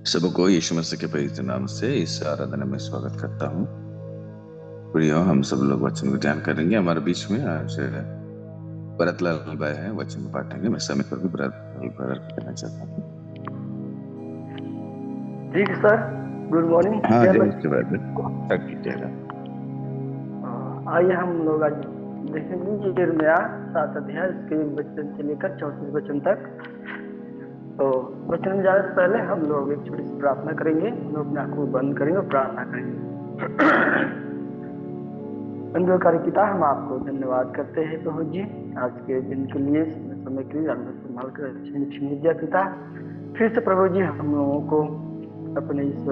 सबको यीशु मसीह के पवित्र नाम से इस आराधना में स्वागत करता हूँ। प्रियो, हम सब लोग वचन को ध्यान करेंगे। हमारे बीच में आज भरतलाल भाई हैं, वचन को पाठेंगे। मैं समय पर भी भरतलाल भाई को कहना चाहता हूँ। ठीक है सर, गुड मॉर्निंग। हाँ, जय जय मसीह। श्री बात सब कीजिएगा। आइए हम लोग आज देखेंगे यिर्मयाह 7 अध्याय इसके 1 वचन से लेकर 34 वचन तक। तो वचन में जाने से पहले हम लोग एक छोटी सी प्रार्थना करेंगे। हम लोग अपने आंखों को बंद करेंगे और प्रार्थना करेंगे। अंधकारी पिता, हम आपको धन्यवाद करते हैं प्रभु जी, आज के दिन के लिए, समय के लिए आपने संभाल कर अच्छी दिया पिता। फिर से प्रभु जी हम लोगों को अपने इस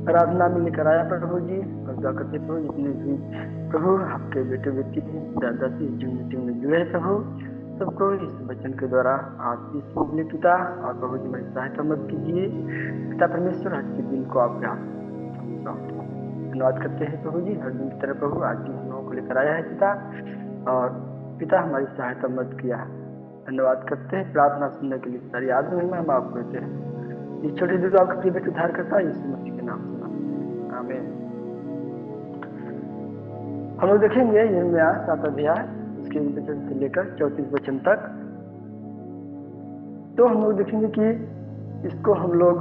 आराधना में लेकर आया प्रभु जी, और दुआ करते प्रभु जितने भी प्रभु आपके बेटे बेटी दादा से जिन मीटिंग में जुड़े हैं प्रभु, सबको इस वचन के द्वारा आशीष मिले पिता। और प्रभु जी मेरी सहायता मत कीजिए पिता परमेश्वर, आज के दिन को आपके हाथ में सौंपते हैं। धन्यवाद करते हैं प्रभु जी, हर दिन की तरह प्रभु आज भी हम लोगों को लेकर आया है पिता, और पिता हमारी सहायता मत किया। धन्यवाद करते हैं, प्रार्थना सुनने के लिए सारी आदमी में हम आपको देते हैं। इस छोटी सी आपका प्रिय बेटे उद्धार करता है यीशु मसीह के नाम से, आमीन। हम लोग देखेंगे यिर्मयाह 7 अध्याय इसके 1 वचन से लेकर 34 वचन तक। तो हम लोग देखेंगे कि इसको हम लोग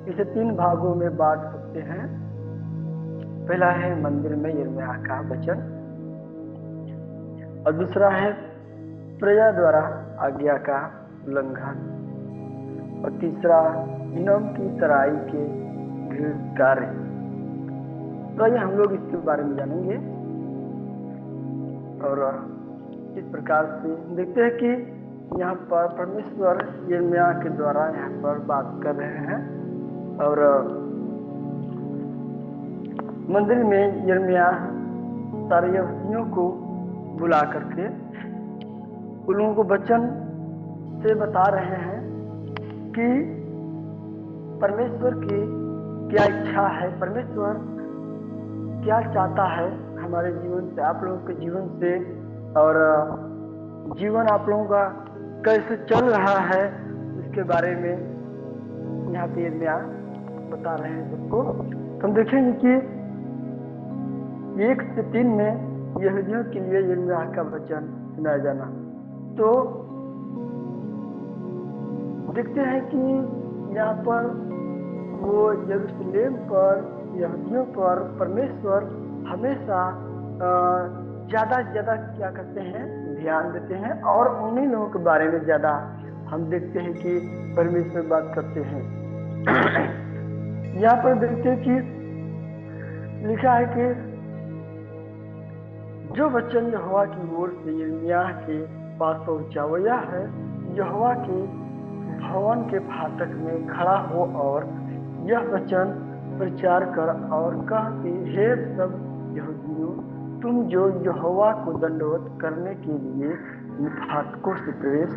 इसे 3 भागों में बांट सकते हैं। पहला है मंदिर में यिर्मयाह का वचन, और दूसरा है प्रजा द्वारा आज्ञा का उल्लंघन, और तीसरा नियम की तराई के घृणित कार्य। तो आइए हम लोग इसके बारे में जानेंगे, और इस प्रकार से देखते हैं कि यहाँ पर परमेश्वर यिर्मयाह के द्वारा यहाँ पर बात कर रहे हैं। और मंदिर में यिर्मयाह सारे यहूदियों को बुला करके उन लोगों को वचन से बता रहे हैं कि परमेश्वर की क्या इच्छा है, परमेश्वर क्या चाहता है हमारे जीवन से, आप लोगों के जीवन से, और जीवन आप लोगों का कैसे चल रहा है इसके बारे में यहाँ पे यिर्मयाह बता रहे हैं सबको। तो हम देखेंगे कि 1 से 3 में यहूदियों के लिए यिर्मयाह का वचन सुनाया जाना। तो देखते हैं कि यहाँ पर वो यरूशलेम पर, यहूदियों पर परमेश्वर हमेशा ज्यादा से ज्यादा क्या करते हैं, ध्यान देते हैं, और उन्हीं लोगों के बारे में ज्यादा हम देखते हैं कि परमेश्वर बात करते हैं। यहाँ पर देखते हैं कि लिखा है कि जो वचन यहोवा की ओर से यिर्मयाह के पास पहुंचा वो यह है, यहोवा के भवन के फाटक में खड़ा हो और यह वचन प्रचार कर और कह कि हे सब यहूदियों, तुम जो यहोवा को दंडवत करने के लिए फाटकों से प्रवेश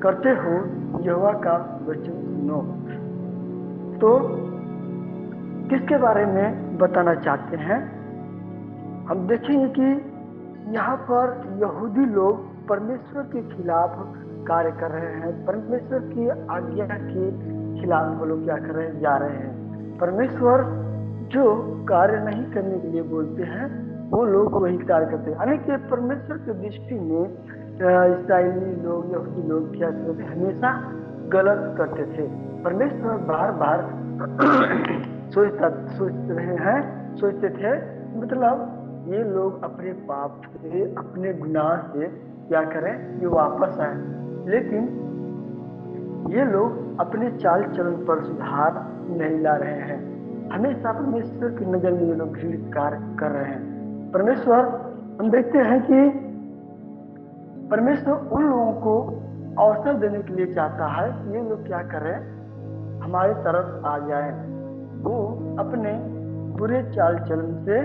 करते हो, यहोवा का वचन सुनो। तो किसके बारे में बताना चाहते हैं? हम देखेंगे कि यहाँ पर यहूदी लोग परमेश्वर के खिलाफ कार्य कर रहे हैं, परमेश्वर की आज्ञा के खिलाफ वो लोग क्या कर रहे हैं, जा रहे हैं। परमेश्वर जो कार्य नहीं करने के लिए बोलते हैं वो लोग वही कार्य करते हैं। हालांकि परमेश्वर की दृष्टि में इस्राएली लोग, यहूदी लोग क्या करते थे, हमेशा गलत करते थे। परमेश्वर बार बार सोचते थे, मतलब ये लोग अपने पाप से, अपने गुनाह से क्या करें, ये वापस आए। लेकिन ये लोग अपने चाल चलन पर सुधार नहीं ला रहे हैं। हमेशा परमेश्वर की नजर में ये लोग घृणित कार्य कर रहे हैं। परमेश्वर, हम देखते हैं कि परमेश्वर उन लोगों को अवसर देने के लिए चाहता है कि ये लोग क्या करें, हमारे तरफ आ जाएं, वो अपने बुरे चाल चलन से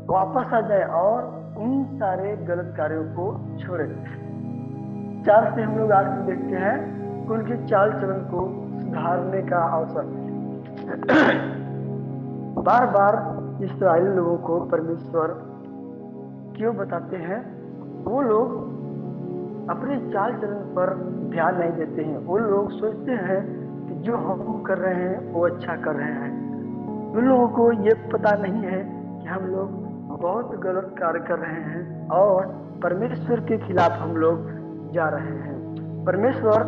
वापस आ जाए और उन सारे गलत कार्यों को छोड़े। 4 से हम लोग आज देखते हैं उनके चाल चलन को सुधारने का अवसर। बार बार इस्राएली लोगों को परमेश्वर क्यों बताते हैं? वो लोग अपने चाल चलन पर ध्यान नहीं देते हैं। वो लोग सोचते हैं कि जो हम कर रहे हैं वो अच्छा कर रहे हैं। उन लोगों को ये पता नहीं है कि हम लोग बहुत गलत कार्य कर रहे हैं और परमेश्वर के खिलाफ हम लोग जा रहे हैं। परमेश्वर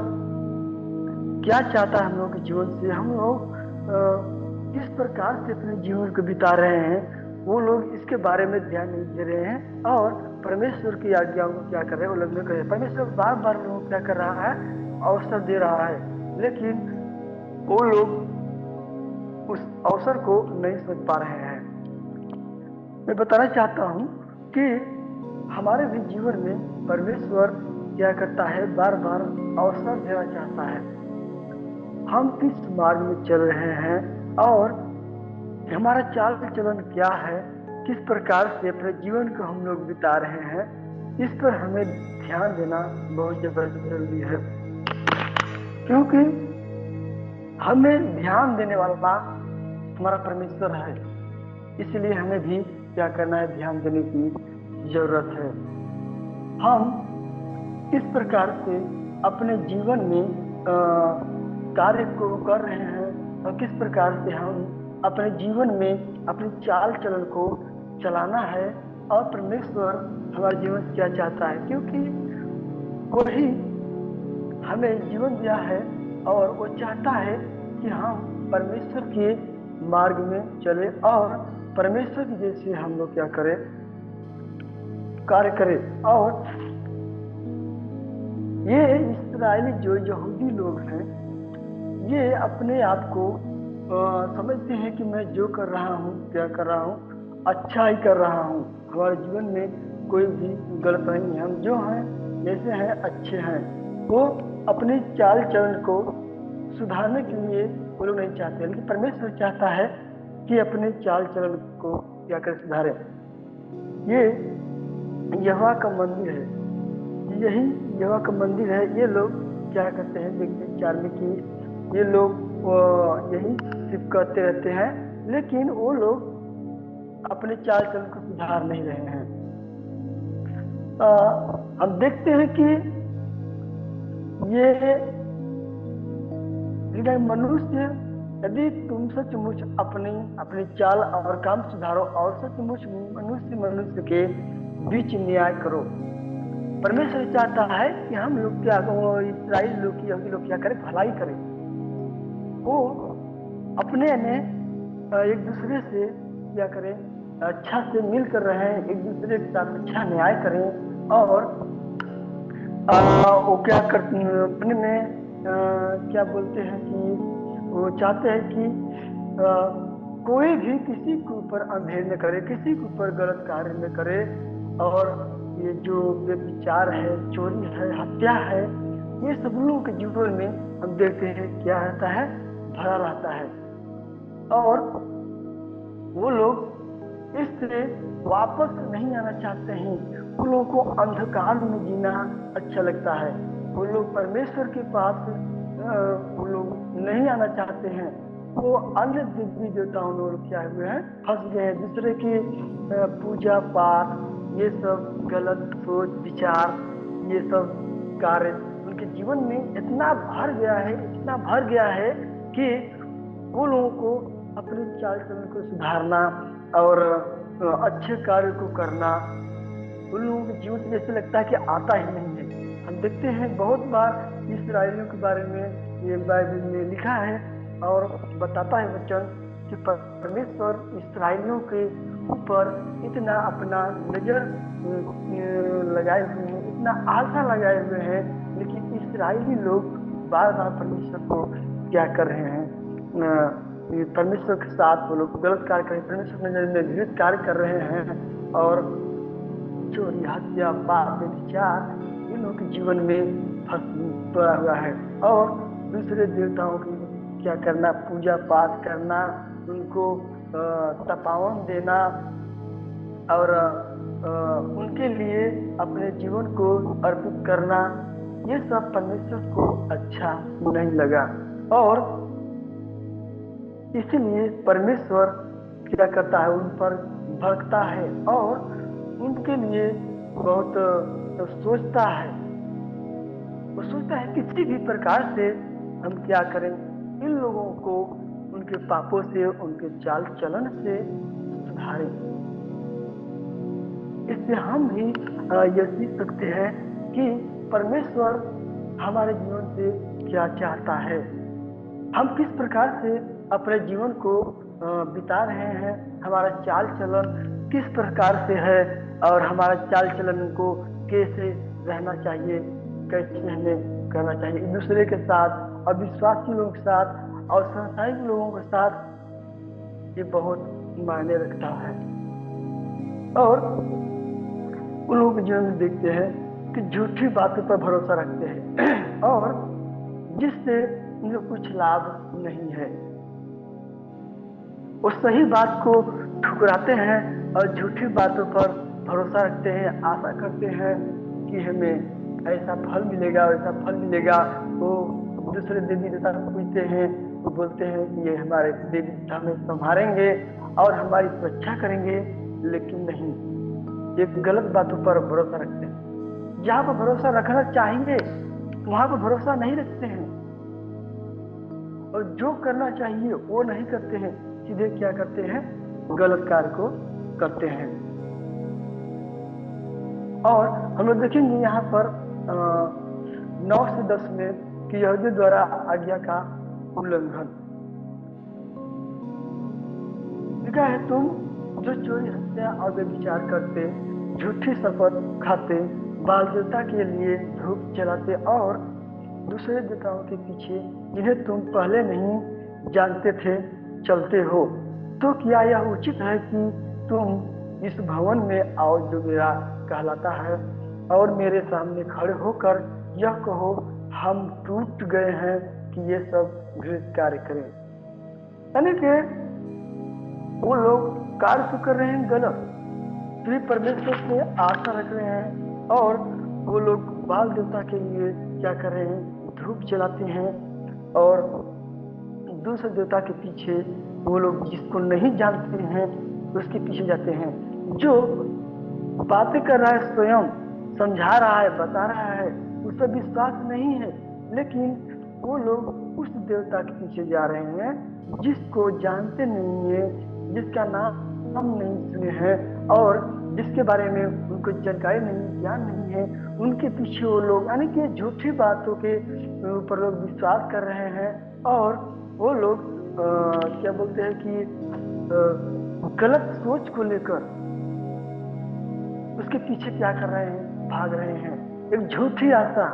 क्या चाहता है हम लोग के जीवन से, हम लोग किस प्रकार से अपने जीवन को बिता रहे हैं, वो लोग इसके बारे में ध्यान नहीं दे रहे हैं और परमेश्वर की आज्ञाओं को क्या कर रहे हैं उल्लंघन कर रहे हैं। परमेश्वर बार बार लोगों को क्या कर रहा है, अवसर दे रहा है, लेकिन वो लोग उस अवसर को नहीं समझ पा रहे हैं। मैं बताना चाहता हूँ कि हमारे भी जीवन में परमेश्वर क्या करता है, बार बार अवसर देना चाहता है। हम किस मार्ग में चल रहे हैं और हमारा चाल चलन क्या है, किस प्रकार से अपने जीवन को हम लोग बिता रहे हैं, इस पर हमें ध्यान देना बहुत जरूरी है। क्योंकि हमें ध्यान देने वाला हमारा परमेश्वर है, इसलिए हमें भी क्या करना है, ध्यान देने की जरूरत है। हम किस प्रकार से अपने जीवन में कार्य को कर रहे हैं और किस प्रकार से हम अपने जीवन में अपनी चाल चलन को चलाना है और परमेश्वर हमारे जीवन से क्या चाहता है, क्योंकि वही हमें जीवन दिया है और वो चाहता है कि हम परमेश्वर के मार्ग में चले और परमेश्वर की जैसे हम लोग क्या करें, कार्य करें। और ये इस्राएली जो यहूदी लोग हैं, ये अपने आप को समझते हैं कि मैं जो कर रहा हूँ, क्या कर रहा हूँ, अच्छा ही कर रहा हूँ, हमारे जीवन में कोई भी गलत नहीं है, हम जो हैं जैसे हैं अच्छे हैं। वो अपनी चाल चलन को सुधारने के लिए वो लोग नहीं चाहते, लेकिन परमेश्वर चाहता है कि अपने चाल चलन को क्या कर सुधारे। ये यहोवा का मंदिर है, यही यहोवा का मंदिर है। ये लोग क्या करते हैं, देखते हैं 4 में कि ये लोग यही सिर्फ कहते रहते हैं, लेकिन वो लोग अपने चाल चलन को सुधार नहीं रहे हैं। हम देखते हैं कि ये मनुष्य, यदि तुम सचमुच अपनी चाल और काम सुधारो और सचमुच मनुष्य के बीच न्याय करो। परमेश्वर चाहता है कि हम लोग क्या, इस्राएल लोग की लोग क्या करें, भलाई करें। वो अपने में एक दूसरे से क्या करें, अच्छा से मिलकर रहें, एक दूसरे के साथ अच्छा न्याय करें। और वो क्या करते हैं, अपने में क्या बोलते हैं कि वो चाहते हैं कि कोई भी किसी के ऊपर अंधेर न करे, किसी के ऊपर गलत कार्य न करे। और ये जो व्यभिचार है, चोरी है, हत्या है, ये सब लोगों के जीवन में हम देखते हैं क्या रहता है, भरा रहता है। और वो लोग इससे वापस नहीं आना चाहते हैं। उन लोगों को अंधकार में जीना अच्छा लगता है। वो लोग परमेश्वर के पास वो लोग नहीं आना चाहते हैं। वो अन्य देवी देवताओं में लोग क्या हुए हैं, फंस गए हैं। दूसरे की पूजा पाठ, ये सब गलत सोच विचार, ये सब कार्य उनके जीवन में इतना भर गया है, इतना भर गया है कि वो लोगों को अपने चाल चलन को सुधारना और अच्छे कार्य को करना उन लोगों के जीवन से जैसे लगता है कि आता ही नहीं है। हम देखते हैं बहुत बार इस्राएलियों के बारे में ये बाइबल में लिखा है और बताता है वचन कि परमेश्वर इस्राएलियों के ऊपर इतना अपना नजर लगाए हुए हैं, इतना आशा लगाए हुए हैं, लेकिन इस्राएली लोग बार बार परमेश्वर को क्या कर रहे हैं, परमेश्वर के साथ वो लोग गलत कार्य कर रहे हैं, परमेश्वर की नजर में विरुद्ध कार्य कर रहे हैं। और चोरी, हत्या, पाप, व्यभिचार इन लोगों के जीवन में पड़ा हुआ है। और दूसरे देवताओं की क्या करना, पूजा पाठ करना, उनको तपावन देना और उनके लिए अपने जीवन को अर्पित करना, ये सब परमेश्वर को अच्छा नहीं लगा। और इसीलिए परमेश्वर क्या करता है, उन पर भड़कता है और उनके लिए बहुत सोचता है। वो सोचता है किसी भी प्रकार से हम क्या करें, इन लोगों को उनके पापों से, उनके चाल चलन से सुधारें। इससे हम भी यह सीख सकते हैं कि परमेश्वर हमारे जीवन से क्या चाहता है, हम किस प्रकार से अपने जीवन को बिता रहे हैं, हमारा चाल चलन किस प्रकार से है और हमारा चाल चलन को कैसे रहना चाहिए, कैसे हमें करना चाहिए एक दूसरे के साथ, अविश्वासी लोगों के साथ और सांसारिक लोगों के साथ, ये बहुत मायने रखता है। और उन लोगों के जीवन में देखते हैं कि झूठी बातों पर भरोसा रखते हैं और जिससे उनको कुछ लाभ नहीं है, वो सही बात को ठुकराते हैं और झूठी बातों पर भरोसा रखते हैं, आशा करते हैं कि हमें ऐसा फल मिलेगा, वैसा फल मिलेगा। वो दूसरे देवी देवता को पूछते हैं, वो बोलते हैं कि ये हमारे देवी देवता हमें संभालेंगे और हमारी सुरक्षा करेंगे, लेकिन नहीं, ये गलत बातों पर भरोसा रखते हैं। जहाँ पर भरोसा रखना चाहिए वहां पर भरोसा नहीं रखते हैं और जो करना चाहिए वो नहीं करते हैं, सीधे क्या करते हैं, गलत कार्य को करते हैं। और हम लोग देखेंगे यहाँ पर 9 से 10 में कि यहूदियों द्वारा आज्ञा का उल्लंघन लिखा है, तुम जो चोरी, हत्या और व्यभिचार करते, झूठी शपथ खाते, बाल देवता के लिए धूप जलाते और दूसरे देवताओं के पीछे जिन्हें तुम पहले नहीं जानते थे चलते हो, तो क्या यह उचित है कि तुम इस भवन में आओ जो मेरा कहलाता है और मेरे सामने खड़े होकर यह कहो, हम टूट गए हैं कि ये सब घृणित कार्य करें। यानी कि वो लोग कार्य तो कर रहे हैं गलत, श्री परमेश्वर से आशा रख रहे हैं और वो लोग बाल देवता के लिए क्या कर रहे हैं, धूप जलाते हैं और दूसरे देवता के पीछे वो लोग जिसको नहीं जानते हैं उसके पीछे जाते हैं। जो बातें कर रहा है, स्वयं समझा रहा है, बता रहा है, उस पर विश्वास नहीं है, लेकिन वो लोग उस देवता के पीछे जा रहे हैं जिसको जानते नहीं है, जिसका नाम हम नहीं सुने हैं और जिसके बारे में उनको जानकारी नहीं, ज्ञान नहीं है, उनके पीछे वो लोग, यानी कि झूठी बातों के ऊपर लोग विश्वास कर रहे हैं और वो लोग क्या बोलते हैं कि गलत सोच को लेकर उसके पीछे क्या कर रहे हैं, भाग रहे हैं। एक झूठी आशा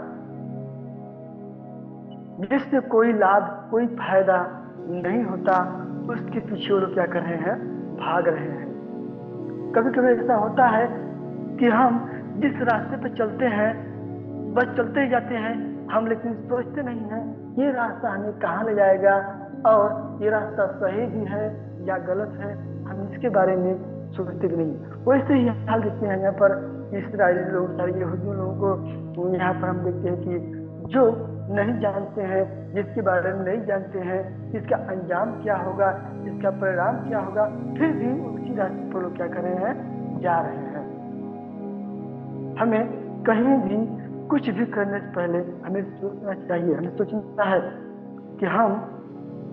जिससे कोई लाभ, कोई फायदा नहीं होता, उसके पीछे वो लोग क्या कर रहे हैं, भाग रहे हैं। कभी कभी ऐसा होता है कि हम जिस रास्ते पर चलते हैं बस चलते ही जाते हैं हम, लेकिन सोचते नहीं हैं ये रास्ता हमें कहाँ ले जाएगा और ये रास्ता सही भी है या गलत है, हम इसके बारे में सोचते भी नहीं। वैसे ही हाल देखते हैं यहाँ पर इस्राएली लोग, सारे यहूदियों लोगों को यहाँ पर हम देखते हैं कि जो नहीं जानते हैं, जिसके बारे में नहीं जानते हैं, इसका अंजाम क्या होगा, इसका परिणाम क्या होगा, फिर भी उसी रास्ते पर लोग क्या कर रहे हैं, जा रहे हैं। हमें कहीं भी कुछ भी करने से पहले हमें सोचना चाहिए, हमें सोचना है कि हम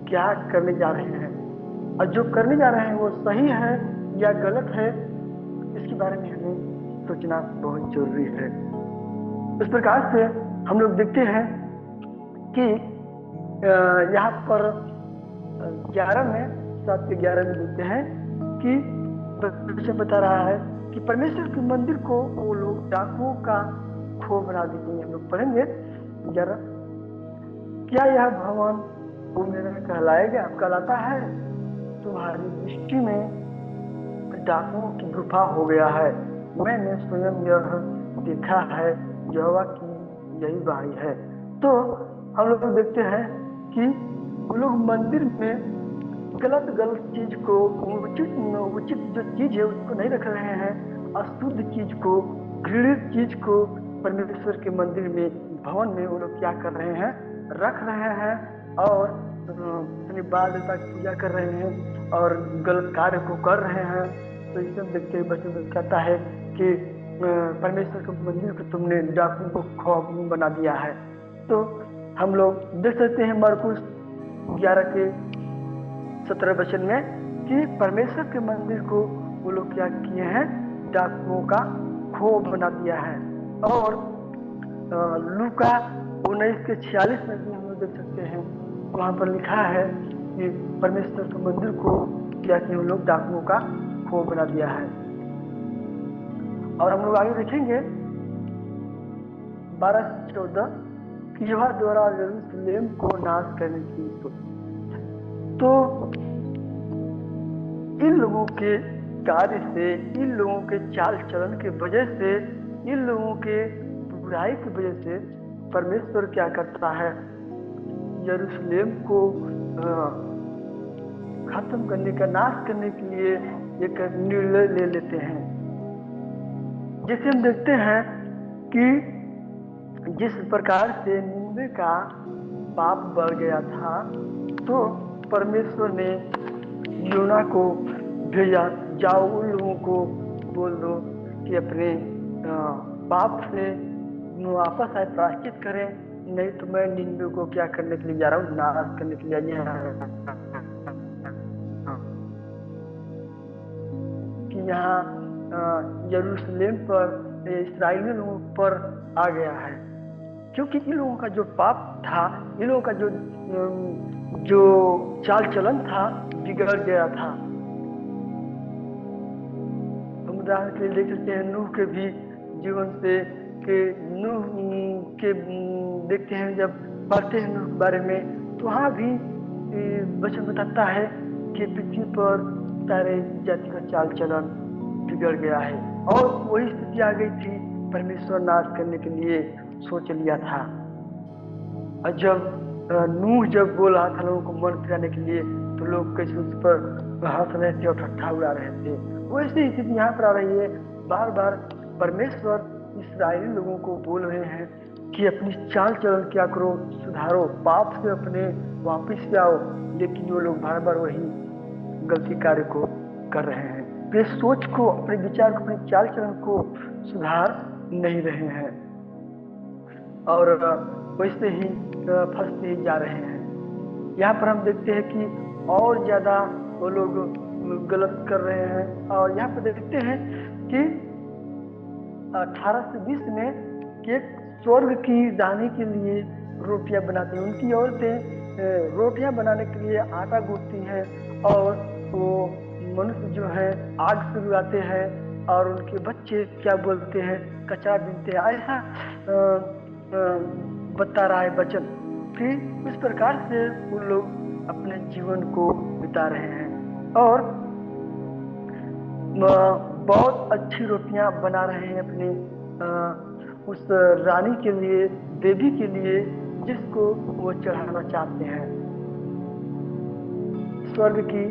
क्या करने जा रहे हैं और जो करने जा रहे हैं वो सही है या गलत है, इसके बारे में हमें सोचना बहुत जरूरी है। इस प्रकार से हम लोग देखते हैं कि यहाँ पर 11 में 7 के 11 में देखते हैं कि बता रहा है कि परमेश्वर के मंदिर को वो लोग डाकुओं का खो बना देंगे। हम लोग पढ़ेंगे 11, क्या यह भवन वो मेरा कहलाता है, तुम्हारी दृष्टि में डाकुओं की गुफा हो गया है, मैंने स्वयं यह देखा है, यहोवा की यही वाणी है। तो हम लोग देखते हैं कि वो लोग मंदिर में गलत चीज को, उचित जो चीज है उसको नहीं रख रहे हैं, अशुद्ध चीज को, घृणित चीज को परमेश्वर के मंदिर में, भवन में वो लोग क्या कर रहे हैं, रख रहे हैं और अपने बाल देवता की पूजा कर रहे हैं और गलत कार्य को कर रहे हैं। तो इससे देखते हुए बच्चों कहता है कि परमेश्वर के मंदिर को तुमने डाकुओं को खौफ बना दिया है। तो हम लोग देख सकते हैं मरकुस 11 के 17 वचन में कि परमेश्वर के मंदिर को वो लोग क्या किए हैं, डाकुओं का खो बना दिया है। और लूका 19 के 46 में भी हम लोग देख सकते हैं, वहां पर लिखा है कि परमेश्वर के मंदिर को क्या किए वो लोग, डाकुओं का खो बना दिया है। और हम लोग आगे देखेंगे 12 से 14 कि यहोवा द्वारा यरूशलेम को नाश करने की सोच। तो इन लोगों के कार्य से, इन लोगों के चाल चलन के वजह से, इन लोगों के बुराई की वजह से परमेश्वर क्या करता है, यरूशलेम को खत्म करने का, नाश करने के लिए एक निर्णय ले लेते हैं। जैसे हम देखते हैं कि जिस प्रकार से निन्वे का पाप बढ़ गया था, तो परमेश्वर ने योना को भेजा, जाओ उन लोगों को बोल दो कि अपने पाप से वापस आए, प्रायश्चित करें, नहीं तो मैं निन्वे को क्या करने के लिए जा रहा हूँ, नाश करने के लिए कि यहाँ यरूशलेम पर, इस्राएली लोगों पर आ गया है, क्योंकि इन लोगों का जो पाप था, इन लोगों का जो चाल चलन था, बिगड़ गया था। हम उदाहरण के लिए देख सकते हैं नूह के भी जीवन से, कि नूह के देखते हैं, जब पढ़ते हैं नूह के बारे में, तो वहाँ भी वचन बताता है कि पृथ्वी पर सारे जाति का चाल चलन बिगड़ गया है, और वही स्थिति आ गई थी, परमेश्वर नाश करने के लिए सोच लिया था। और जब नूह जब बोल रहा था लोगों को मन फिराने के लिए, तो लोग कैसे उस पर हंस रहे थे और ठट्ठा उड़ा रहे थे। वैसे ही स्थिति यहाँ पर आ रही है। बार बार परमेश्वर इस्राएली लोगों को बोल रहे हैं कि अपनी चाल चलन क्या करो, सुधारो, पाप से अपने वापिस आओ, लेकिन वो लोग बार बार वही गलती कार्य को कर रहे हैं। वे सोच को, अपने विचार को, अपने चाल चलन को सुधार नहीं रहे हैं, और वैसे ही फंसते ही जा रहे हैं। यहाँ पर हम देखते हैं कि और ज्यादा वो लोग गलत कर रहे हैं। और यहाँ पर देखते हैं कि 18 से 20 में कि स्वर्ग की रानी के लिए रोटियां बनाती हैं। उनकी औरतें रोटियां बनाने के लिए आटा गूंथती हैं, और वो मनुष्य जो है आग से रुलाते हैं, और उनके बच्चे क्या बोलते हैं, कचरा बीनते हैं। ऐसा बता रहा है वचन कि इस प्रकार से उन लोग अपने जीवन को बिता रहे हैं, और बहुत अच्छी रोटियां बना रहे हैं अपने उस रानी के लिए, देवी के लिए, जिसको वो चढ़ाना चाहते हैं। स्वर्ग की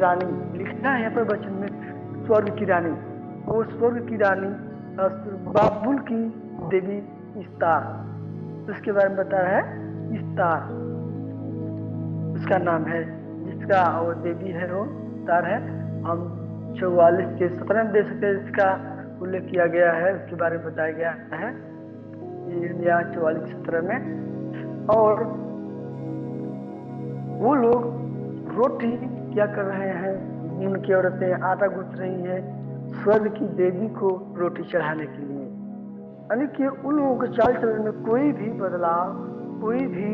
रानी लिखना है यहाँ पर वचन में, स्वर्ग की रानी। वो स्वर्ग की रानी बाबुल की देवी इस्तार, उसके बारे में बता रहा है। इस्तार उसका नाम है, जिसका वो देवी है, वो इस्तार है। हम 44 के 17 में देख सकते हैं, इसका उल्लेख किया गया है, उसके बारे में बताया गया है यहाँ 44-17 में। और वो लोग रोटी क्या कर रहे हैं, उनकी औरतें आटा गूंथ रही हैं स्वर्ग की देवी को रोटी चढ़ाने के लिए। यानी कि उन लोगों के चाल चलन में कोई भी बदलाव, कोई भी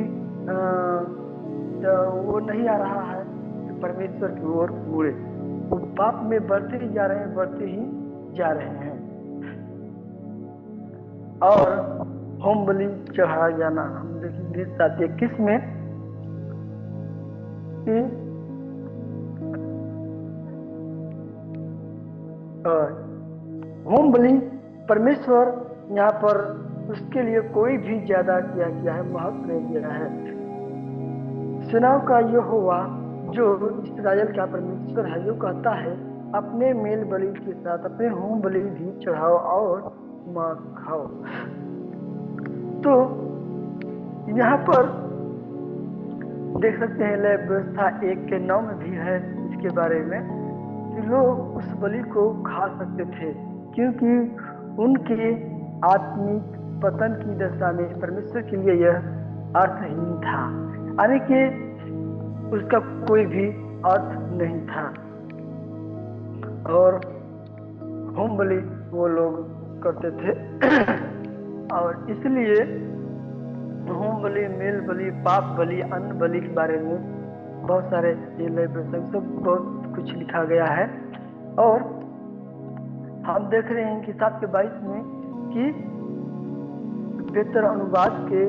वो नहीं आ रहा है कि परमेश्वर की ओर मुड़े। वो पाप में बढ़ते ही जा रहे हैं, बढ़ते ही जा रहे हैं। और होम बलि चढ़ाया जाना, हम देखेंगे 7:21 में कि होम बलि परमेश्वर यहाँ पर उसके लिए कोई भी ज्यादा किया गया है, महत्व नहीं दिया है। सेनाओं का यहोवा जो इस्राएल का परमेश्वर है, जो कहता है अपने मेल बलि के साथ अपने होम बलि भी चढ़ाओ और मांस खाओ। तो यहाँ पर देख सकते हैं लय व्यवस्था 1:9 में भी है इसके बारे में कि लोग उस बलि को खा सकते थे, क्योंकि उनके आत्मिक पतन की दशा में परमेश्वर के लिए यह अर्थहीन था। यानी कि उसका कोई भी अर्थ नहीं था। और होम बलि वो लोग करते थे और इसलिए होम बलि, मेल बलि, पाप बलि, अन्न बलि के बारे में बहुत सारे ये नए प्रसंग सब बहुत कुछ लिखा गया है। और हम देख रहे हैं कि 7:22 में कि बेहतर अनुवाद के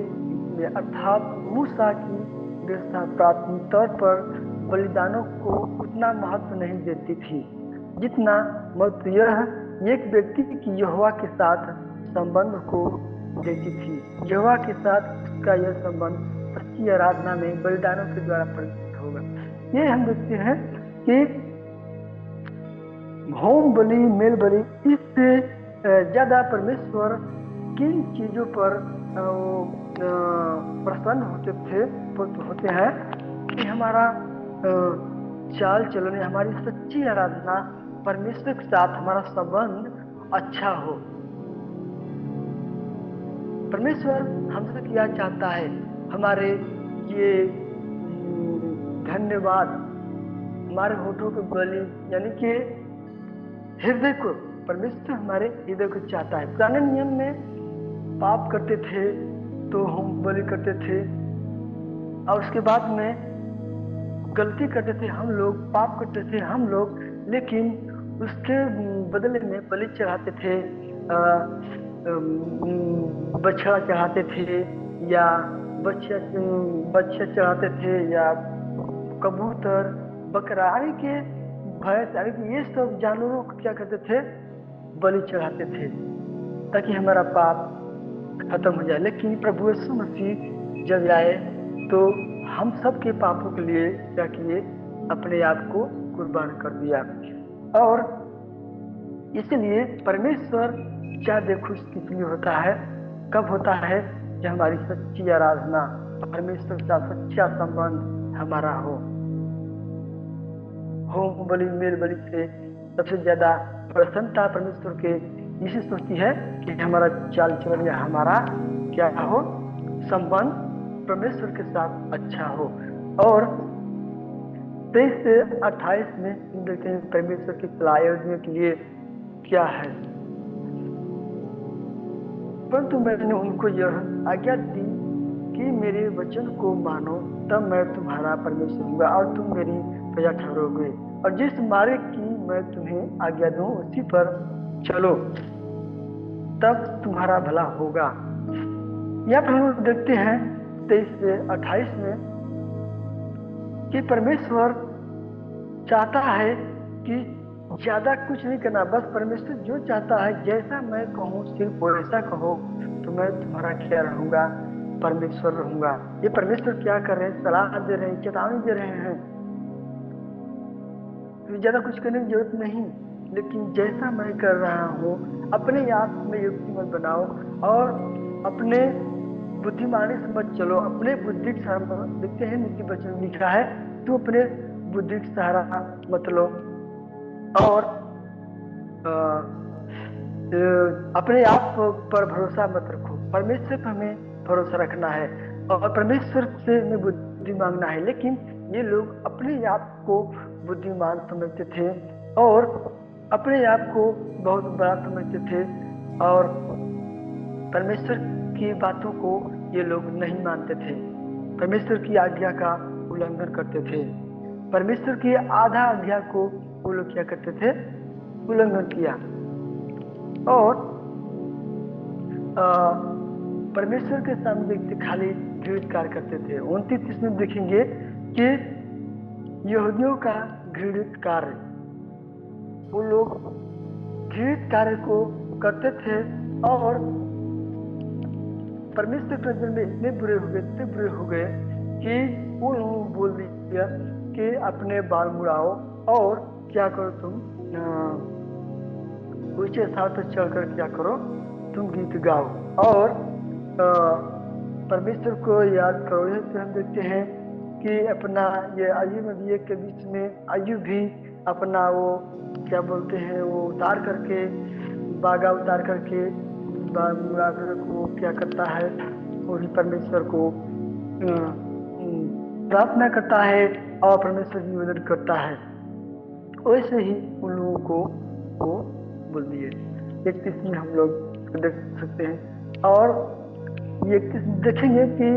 में अर्थात मूसा की व्यवस्था प्राथमिक तौर पर बलिदानों को उतना महत्व नहीं देती थी जितना महत्व यह एक व्यक्ति की यहोवा के साथ संबंध को देती थी। यहोवा के साथ उसका यह संबंध सच्ची आराधना में बलिदानों के द्वारा प्रकट होगा। ये हम देखते हैं कि होम बलि, मेल बलि, इससे ज्यादा परमेश्वर किन चीजों पर प्रसन्न होते हैं कि हमारा चाल चलन, हमारी सच्ची आराधना, परमेश्वर के साथ हमारा संबंध अच्छा हो। परमेश्वर हमसे क्या चाहता है? हमारे ये धन्यवाद, हमारे होठों के बलि, यानी कि हृदय को, परमेश्वर हमारे हृदय को चाहता है। पुराने नियम में पाप करते थे तो हम बलि करते थे, और उसके बाद में गलती करते थे हम लोग, पाप करते थे हम लोग, लेकिन उसके बदले में बलि चढ़ाते थे, बछड़ा चढ़ाते थे या बच्चा चढ़ाते थे या कबूतर, बकरा, के भैंस, ये सब जानवरों को क्या करते थे? बलि चढ़ाते थे ताकि हमारा पाप खत्म हो जाए। लेकिन प्रभु यीशु मसीह जब आए तो हम सब के पापों के लिए क्या किए? अपने आप को कुर्बान कर दिया। और इसलिए परमेश्वर ज्यादा खुश किसलिए होता है? कब होता है? जब हमारी सच्ची आराधना, परमेश्वर का सच्चा संबंध हमारा हो। होम बलि, मेल बलि से सबसे ज्यादा प्रसन्नता परमेश्वर के इसी सोचती है कि हमारा चाल चलन या हमारा क्या हो? संबंध परमेश्वर के साथ अच्छा हो। और 23 से 28 में देखते हैं परमेश्वर की सलाह के लिए क्या है। परंतु मैंने उनको यह आज्ञा दी कि मेरे वचन को मानो, तब मैं तुम्हारा परमेश्वर होगा और तुम मेरी प्रजा ठहरोगे, और जिस मार्ग की मैं तुम्हें आज्ञा दूं उसी पर चलो, तब तुम्हारा भला होगा। यहाँ पर हम देखते हैं 23 से 28 में कि परमेश्वर चाहता है कि ज्यादा कुछ नहीं करना, बस परमेश्वर जो चाहता है जैसा मैं कहूँ सिर्फ वैसा कहो तो मैं तुम्हारा क्या रहूंगा? परमेश्वर रहूंगा। ये परमेश्वर क्या कर रहे हैं? सलाह दे रहे हैं, चेतावनी दे रहे हैं। ज्यादा कुछ करने की जरूरत नहीं, लेकिन जैसा मैं कर रहा हूँ अपने आप में युक्ति मत बनाओ और अपने बुद्धिमानी से मत चलो, अपने बुद्धि के सहारा। देखते हैं नीति वचन में लिखा है, तू अपने बुद्धि के सहारा मत लो और अपने आप पर भरोसा मत रखो। परमेश्वर पर हमें भरोसा रखना है और परमेश्वर से हमें बुद्धि मांगना है। लेकिन ये लोग अपने आप को बुद्धिमान समझते थे और अपने आप को बहुत बड़ा समझते थे और परमेश्वर की बातों को ये लोग नहीं मानते थे। परमेश्वर की आज्ञा का उल्लंघन करते थे। परमेश्वर की आधा आज्ञा को वो लोग क्या करते थे? उल्लंघन किया। और परमेश्वर के सामने देखते खाली घृणित कार्य करते थे। 29 में देखेंगे कि यहूदियों का घृणित कार्य, वो लोग घृणित कार्य को करते थे और परमेश्वर के नजर में इतने बुरे हो गए कि वो लोग बोल दिया कि अपने बाल मुड़ाओ और क्या करो, तुम ऊंचे स्थान पर चढ़कर क्या करो? तुम गीत गाओ और परमेश्वर को याद करो। यह हम देखते हैं कि अपना ये आयु नबी के बीच में आयु भी अपना वो क्या बोलते हैं, वो उतार करके, बागा उतार करके मुड़ा कर वो क्या करता है? वही परमेश्वर को प्रार्थना करता है और परमेश्वर की मदद करता है, वैसे ही उन लोगों को बोल दिए। 31 में हम लोग देख सकते हैं। और ये 31 देखेंगे कि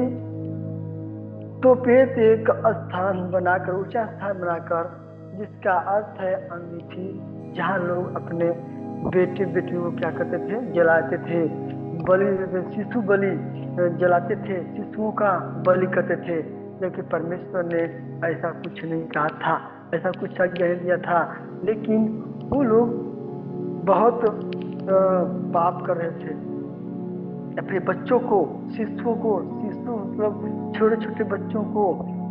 तोपेत एक स्थान बनाकर, ऊंचा स्थान बनाकर, जिसका अर्थ है अंगीठी, जहाँ लोग अपने बेटे बेटियों को क्या करते थे, जलाते थे, बलि, शिशु बलि जलाते थे, शिशुओं का बलि करते थे। जबकि परमेश्वर ने ऐसा कुछ नहीं कहा था, ऐसा कुछ आज्ञा नहीं दिया था, लेकिन वो लोग बहुत पाप कर रहे थे। अपने बच्चों को, शिशुओं को, शिशु मतलब छोटे छोटे बच्चों को,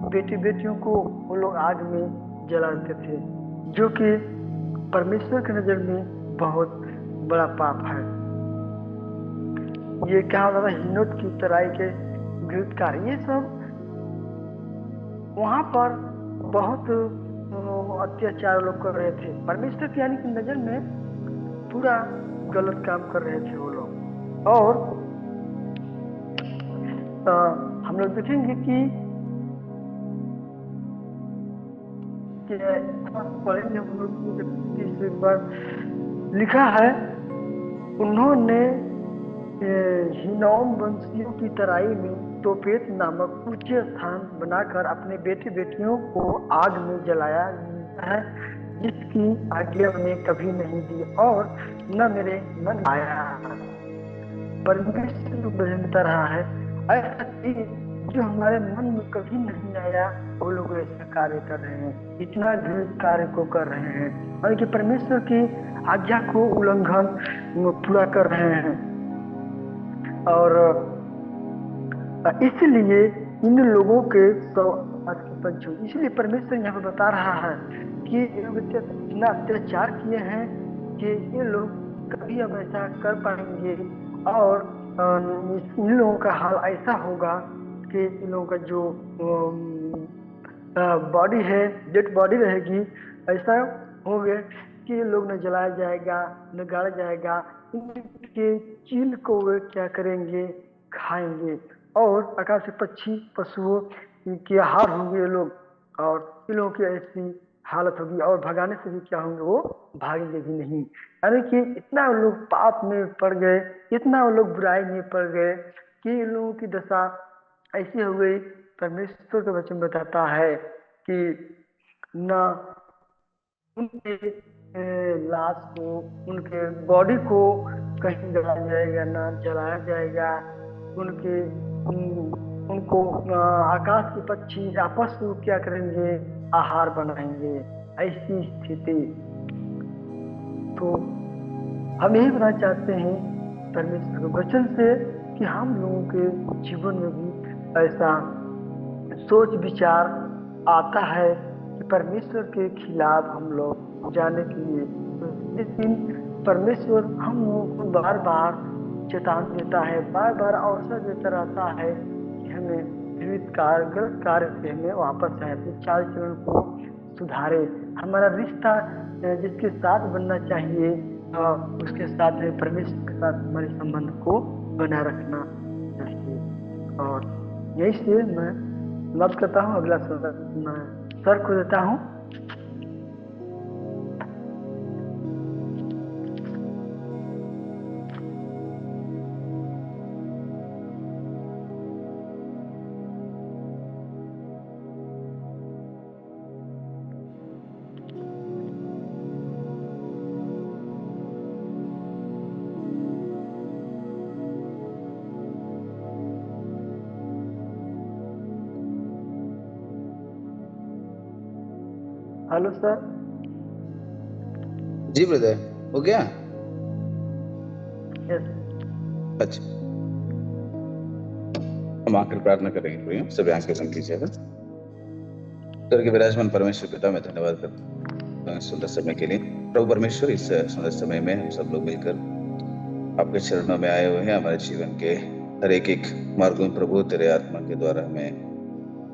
बेटी बेटियों को वो लोग आग में जलाते थे, जो कि परमेश्वर की नजर में बहुत बड़ा पाप है। ये क्या होता था, हिनोत की तराई के विरुद्ध कार्य, ये सब वहां पर बहुत अत्याचार लोग कर रहे थे। परमेश्वर की यानी की नजर में पूरा गलत काम कर रहे थे वो लोग। और हम लोग देखेंगे कि पढ़ेंगे हम लोग इस बार लिखा है, उन्होंने हिनोम वंशियों की तराई में तोपेत नामक ऊंचे स्थान बनाकर अपने बेटे बेटियों को आग में जलाया है, जिसकी आज्ञा मैंने कभी नहीं दी और न मेरे मन आया। परमेश्वर बदलता रहा है, ऐसा चीज जो हमारे मन में कभी नहीं आया, वो लोग ऐसा कार्य कर रहे हैं, इतना घृणित कार्य को कर रहे हैं, और कि परमेश्वर की आज्ञा को उल्लंघन पूरा कर रहे हैं। और इसलिए इन लोगों के पंचों, इसलिए परमेश्वर यहाँ पर बता रहा है कि ये लोग इतना अत्याचार किए हैं कि ये लोग कभी अब ऐसा कर पाएंगे, और इन लोगों का हाल ऐसा होगा कि इन लोगों का जो बॉडी है, डेड बॉडी रहेगी, ऐसा हो गया कि ये लोग न जलाया जाएगा न गाड़ा जाएगा, इनके चील को वे क्या करेंगे, खाएंगे, और आकाश के पक्षी पशुओं के आहार होंगे ये लोग, और इन लोगों की ऐसी हालत होगी, और भगाने से भी क्या होंगे, वो भागेंगे भी नहीं। यानी कि इतना वो लोग पाप में पड़ गए, इतना वो लोग बुराई में पड़ गए कि इन लोगों की दशा ऐसी हो गई। परमेश्वर का वचन बताता है कि न उनके लाश को, उनके बॉडी को कहीं जलाया जाएगा, ना जलाया जाएगा, उनके उनको आकाश के पक्षी आपस में क्या करेंगे, आहार बनाएंगे, ऐसी स्थिति। तो हम यही बताना चाहते हैं परमेश्वर के वचन से कि हम लोगों के जीवन में भी ऐसा सोच विचार आता है कि परमेश्वर के खिलाफ हम लोग जाने के लिए, लेकिन परमेश्वर हम लोगों को बार बार चेतावनी देता है, बार बार अवसर देता रहता है कि हमें विविध कार्य, गलत कार्य से हमें वापस आए, अपने चाल चलन को सुधारे, हमारा रिश्ता जिसके साथ बनना चाहिए उसके साथ है, परमेश्वर के साथ हमारे संबंध को बनाए रखना चाहिए। और यही से मैं बात करता हूँ, अगला मैं सर को देता हूँ। Hello sir. जी ब्रदर, हो गया? यस। अच्छा, हम आकर प्रार्थना करेंगे। प्रिय सभी आंखें बंद कीजिएगा। स्वर्ग के विराजमान परमेश्वर पिता, मैं धन्यवाद करता हूँ सुंदर समय के लिए। प्रभु परमेश्वर, इस सुंदर समय में हम सब लोग मिलकर आपके चरणों में आए हुए हैं। हमारे जीवन के हर एक मार्गों में प्रभु तेरे आत्मा के द्वारा हमें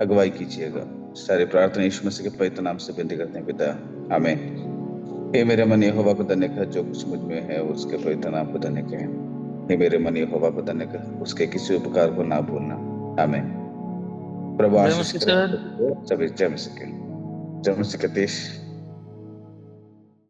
अगुवाई कीजिएगा। सारी प्रार्थना यीशु मसीह के पवित्र नाम से विनती करते हैं पिता, आमीन। हे मेरे मन यहोवा को धन्य कर, जो कुछ मुझ में है उसके पवित्र नाम को धन्य कर। हे मेरे मन यहोवा को धन्य कर, उसके किसी उपकार को ना भूलना, आमीन। प्रभु आशीष करे सभी, जय मसीह। Terima kasih, Katish.